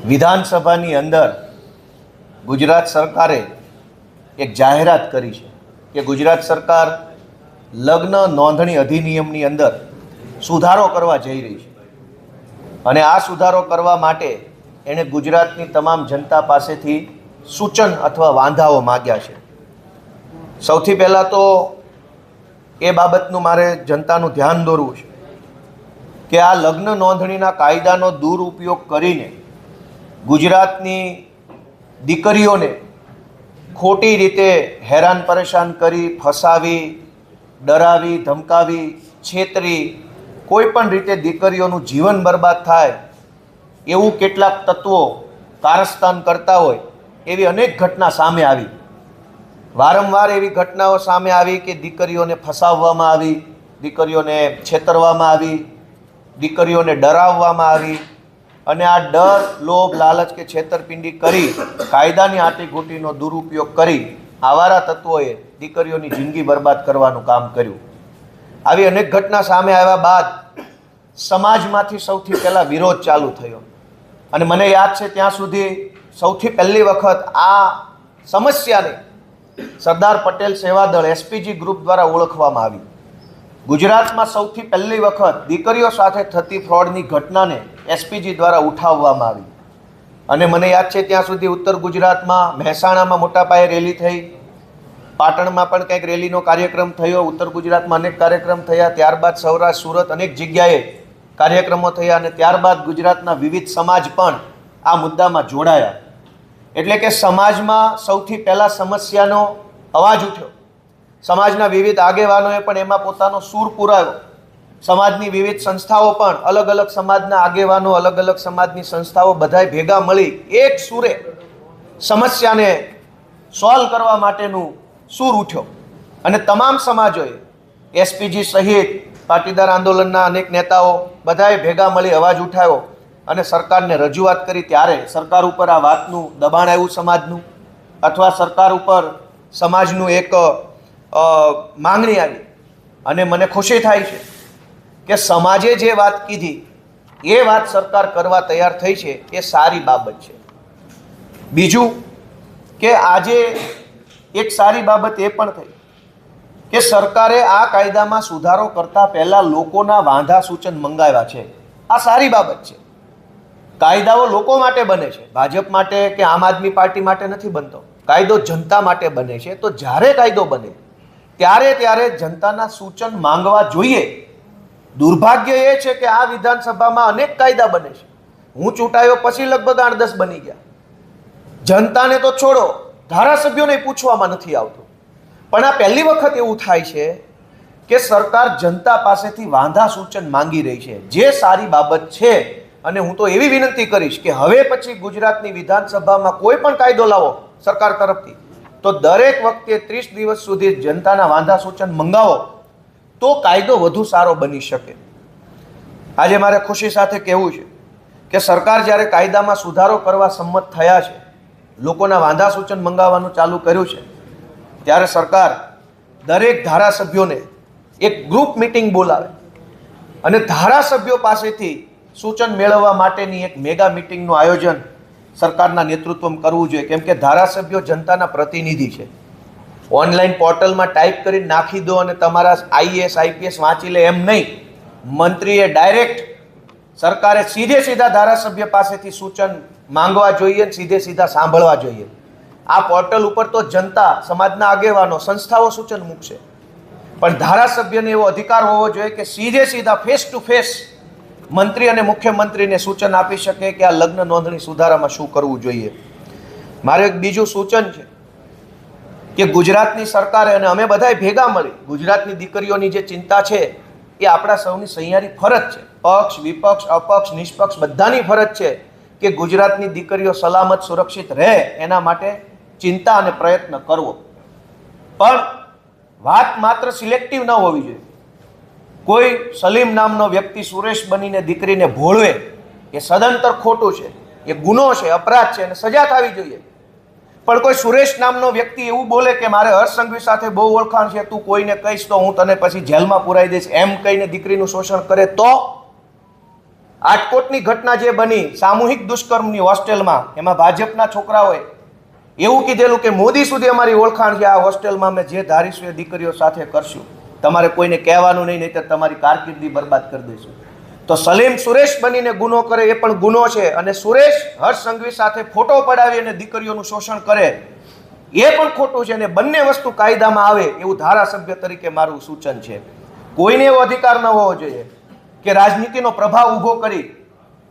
વિધાનસભાની અંદર ગુજરાત સરકારે એક જાહેરાત કરી છે કે ગુજરાત સરકાર લગ્ન નોંધણી અધિનિયમની અંદર સુધારો કરવા જઈ રહી છે અને આ સુધારો કરવા માટે એણે ગુજરાતની તમામ જનતા પાસેથી સૂચન અથવા વાંધાઓ માગ્યા છે। સૌથી પહેલાં તો એ બાબતનું મારે જનતાનું ધ્યાન દોરવું છે કે આ લગ્ન નોંધણીના કાયદાનો દુરુપયોગ કરીને ગુજરાતની દીકરીઓને ખોટી રીતે હેરાન પરેશાન કરી, ફસાવી, ડરાવી, ધમકાવી, છેતરી, કોઈ પણ રીતે દીકરીઓનું જીવન બરબાદ થાય એવું કેટલાક તત્વો કારસ્તાન કરતા હોય એવી અનેક ઘટના સામે આવી। વારંવાર એવી ઘટનાઓ સામે આવી કે દીકરીઓને ફસાવવામાં આવી, દીકરીઓને છેતરવામાં આવી, દીકરીઓને ડરાવવામાં આવી અને આ ડર, લોભ, લાલચ કે છેતરપિંડી કરી કાયદાની આંટીઘૂંટીનો દુરુપયોગ કરી આવારા તત્વોએ દીકરીઓની જિંદગી બરબાદ કરવાનું કામ કર્યું। આવી અનેક ઘટના સામે આવ્યા બાદ સમાજમાંથી સૌથી પહેલાં વિરોધ ચાલુ થયો અને મને યાદ છે ત્યાં સુધી સૌથી પહેલી વખત આ સમસ્યાને સરદાર પટેલ સેવાદળ એસપીજી ગ્રુપ દ્વારા ઓળખવામાં આવી। ગુજરાતમાં સૌથી પહેલી વખત દીકરીઓ સાથે થતી ફ્રોડની ઘટનાને એસપીજી દ્વારા ઉઠાવવામાં આવી અને મને યાદ છે ત્યાં સુધી ઉત્તર ગુજરાતમાં મહેસાણામાં મોટા પાયે રેલી થઈ, પાટણમાં પણ કંઈક રેલીનો કાર્યક્રમ થયો, ઉત્તર ગુજરાતમાં અનેક કાર્યક્રમ થયા, ત્યારબાદ સૌરાષ્ટ્ર, સુરત અનેક જગ્યાએ કાર્યક્રમો થયા અને ત્યારબાદ ગુજરાતના વિવિધ સમાજ પણ આ મુદ્દામાં જોડાયા। એટલે કે સમાજમાં સૌથી પહેલાં સમસ્યાનો અવાજ ઉઠ્યો, સમાજના વિવિધ આગેવાનોએ પણ એમાં પોતાનો સૂર પુરાવ્યો, સમાજની વિવિધ સંસ્થાઓ પણ અલગ અલગ સમાજના આગેવાનો, અલગ અલગ સમાજની સંસ્થાઓ બધાએ ભેગા મળી એક સૂરે સમસ્યાને સોલ્વ કરવા માટેનું સૂર ઉઠ્યો અને તમામ સમાજોએ એસપીજી સહિત પાટીદાર આંદોલનના અનેક નેતાઓ બધાએ ભેગા મળી અવાજ ઉઠાવ્યો અને સરકારને રજૂઆત કરી। ત્યારે સરકાર ઉપર આ વાતનું દબાણ આવ્યું સમાજનું, અથવા સરકાર ઉપર સમાજનું એક માંગણી આવી અને મને ખુશી થાય છે કે સમાજે જે વાત કીધી એ વાત સરકાર કરવા તૈયાર થઈ છે, એ સારી બાબત છે। બીજું કે આજે એક સારી બાબત એ પણ થઈ કે સરકારે આ કાયદામાં સુધારો કરતા પહેલાં લોકોના વાંધા સૂચન મંગાવ્યા છે। આ સારી બાબત છે। કાયદાઓ લોકો માટે બને છે, ભાજપ માટે કે આમ આદમી પાર્ટી માટે નથી બનતો, કાયદો જનતા માટે બને છે। તો જ્યારે કાયદો બને ત્યારે જનતાના સૂચન માંગવા જોઈએ। દુર્ભાગ્ય એ છે કે આ વિધાનસભામાં અનેક કાયદા બને છે, હું ચૂંટાયો પછી લગભગ 8-10 બની ગયા। જનતાને તો છોડો, ધારાસભ્યોને પૂછવામાં નથી આવતું। પણ આ પહેલી વખત એવું થાય છે કે સરકાર જનતા પાસેથી વાંધા સૂચન માંગી રહી છે, જે સારી બાબત છે। અને હું તો એવી વિનંતી કરીશ કે હવે પછી ગુજરાતની વિધાનસભામાં કોઈ પણ કાયદો લાવો સરકાર તરફથી તો દરેક વખતે 30 દિવસ સુધી જનતાના વાંધા સૂચન મંગાવો તો કાયદો વધુ સારો બની શકે। આજે મારે ખુશી સાથે કહેવું છે કે સરકાર જ્યારે કાયદામાં સુધારો કરવા સંમત થયા છે, લોકોના વાંધા સૂચન મંગાવવાનું ચાલુ કર્યું છે, ત્યારે સરકાર દરેક ધારાસભ્યોને એક ગ્રુપ મિટિંગ બોલાવે અને ધારાસભ્યો પાસેથી સૂચન મેળવવા માટેની એક મેગા મિટિંગનું આયોજન સરકારના નેતૃત્વમાં કરવું જોઈએ। કેમ કે ધારાસભ્યો જનતાના પ્રતિનિધિ છે। ઓનલાઈન પોર્ટલમાં ટાઈપ કરીને નાખી દો અને તમારા આઈએએસ આઈપીએસ વાંચી લે એમ નહીં, મંત્રીએ ડાયરેક્ટ સરકારે સીધા ધારાસભ્ય પાસેથી સૂચન માંગવા જોઈએ, સીધા સાંભળવા જોઈએ। આ પોર્ટલ ઉપર તો જનતા, સમાજના આગેવાનો, સંસ્થાઓ સૂચન મૂકશે, પણ ધારાસભ્યને એવો અધિકાર હોવો જોઈએ કે સીધા ફેસ ટુ ફેસ મંત્રી અને મુખ્યમંત્રીને સૂચન આપી શકે કે આ લગ્ન નોંધણી સુધારામાં શું કરવું જોઈએ। મારે એક બીજું સૂચન છે કે ગુજરાતની સરકારે અને અમે બધાએ ભેગા મળી ગુજરાતની દીકરીઓની જે ચિંતા છે એ આપણા સૌની સહિયારી ફરજ છે। પક્ષ, વિપક્ષ, અપક્ષ, નિષ્પક્ષ બધાની ફરજ છે કે ગુજરાતની દીકરીઓ સલામત, સુરક્ષિત રહે એના માટે ચિંતા અને પ્રયત્ન કરવો। પણ વાત માત્ર સિલેક્ટિવ ન હોવી જોઈએ। કોઈ સલીમ નામનો વ્યક્તિ સુરેશ બનીને દીકરીને ભોળવે એ સદંતર ખોટું છે, એ ગુનો છે, અપરાધ છે અને સજા થવી જોઈએ। પણ કોઈ સુરેશ નામનો વ્યક્તિ એવું બોલે કે મારે હર્ષ સંઘવી સાથે બહુ ઓળખાણ છે, તું કોઈને કહીશ તો હું તને પછી જેલમાં પુરાઈ દઈશ, એમ કહીને દીકરીનું શોષણ કરે તો આટકોટની ઘટના જે બની સામૂહિક દુષ્કર્મની હોસ્ટેલમાં, એમાં ભાજપના છોકરાઓએ એવું કીધેલું કે મોદી સુધી અમારી ઓળખાણ છે, આ હોસ્ટેલમાં અમે જે ધારીશું એ દીકરીઓ સાથે કરશું, તમારે કોઈને કહેવાનું નહીં, નહીં તો તમારી કારકિર્દી બરબાદ કરી દઈશું. તો સલીમ સુરેશ બનીને ગુનો કરે એ પણ ગુનો છે, અને સુરેશ હર્ષ સંઘવી સાથે ફોટો પડાવી અને દીકરીઓનું શોષણ કરે એ પણ ખોટું છે. અને બંને વસ્તુ કાયદામાં આવે એવું ધારાસભ્ય તરીકે મારું સૂચન છે. કોઈને એવો અધિકાર ન હોવો જોઈએ કે રાજનીતિનો પ્રભાવ ઊભો કરી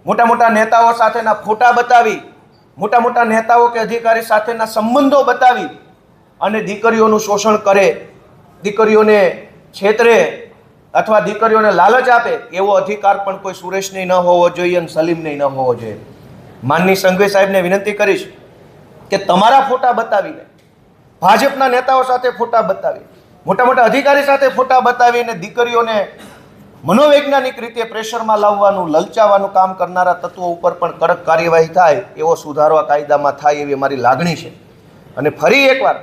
મોટા મોટા નેતાઓ સાથેના ફોટા બતાવી, મોટા મોટા નેતાઓ કે અધિકારી સાથેના સંબંધો બતાવી અને દીકરીઓનું શોષણ કરે, દીકરીઓને છેતરે અથવા દીકરીઓને લાલચ આપે, એવો અધિકાર પણ કોઈ સુરેશને ન હોવો જોઈએ અને સલીમને ન હોવો જોઈએ. માનની સંઘવી સાહેબને વિનંતી કરીશ કે તમારા ફોટા બતાવીને, ભાજપના નેતાઓ સાથે ફોટા બતાવી, મોટા મોટા અધિકારી સાથે ફોટા બતાવીને દીકરીઓને મનોવૈજ્ઞાનિક રીતે પ્રેશરમાં લાવવાનું, લલચાવવાનું કામ કરનારા તત્વો ઉપર પણ કડક કાર્યવાહી થાય એવો સુધારો આ કાયદામાં થાય એવી મારી લાગણી છે. અને ફરી એકવાર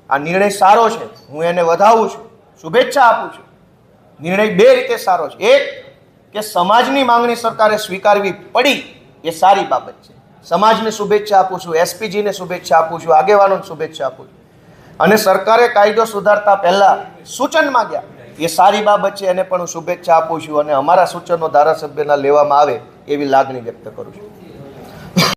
આ નિર્ણય સારો છે, હું એને વધાવું છું, શુભેચ્છા આપું છું. નિર્ણય બે રીતે સારો છે. એક કે સમાજની માંગણી સરકારે સ્વીકારવી પડી એ સારી બાબત છે, સમાજને શુભેચ્છા આપું છું, એસપીજીને શુભેચ્છા આપું છું, આગેવાનોને શુભેચ્છા આપું છું. અને સરકારે કાયદો સુધારતા પહેલા સૂચન માંગ્યા એ સારી બાબત છે, એને પણ હું શુભેચ્છા આપું છું. અને અમારા સૂચનો ધારાસભ્યના લેવામાં આવે એવી લાગણી વ્યક્ત કરું છું.